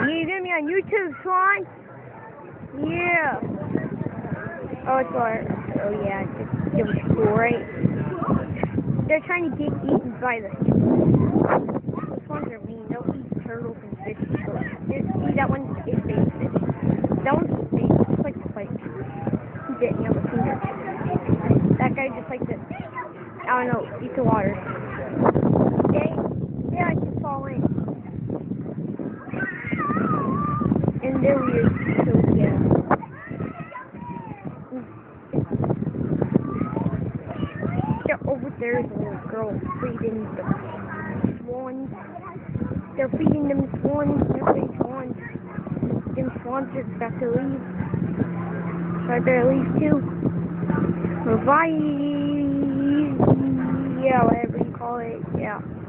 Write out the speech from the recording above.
You gonna be on YouTube, Swan? Yeah. Oh, it's alright. Oh, yeah. It was cool, right? They're trying to get eaten by the swans are mean. They'll eat turtles and fish. See, that one is bait fish. That one's bait. It's like the fight. He's getting on the finger. That guy just likes to, I don't know, eat the water. They like to fall in. And they're weird, so yeah. Over there is a little girl feeding the swans. They're feeding them swans. They're feeding swans. Them swans are about to leave. So I better leave too. Bye. Yeah, whatever you call it. Yeah.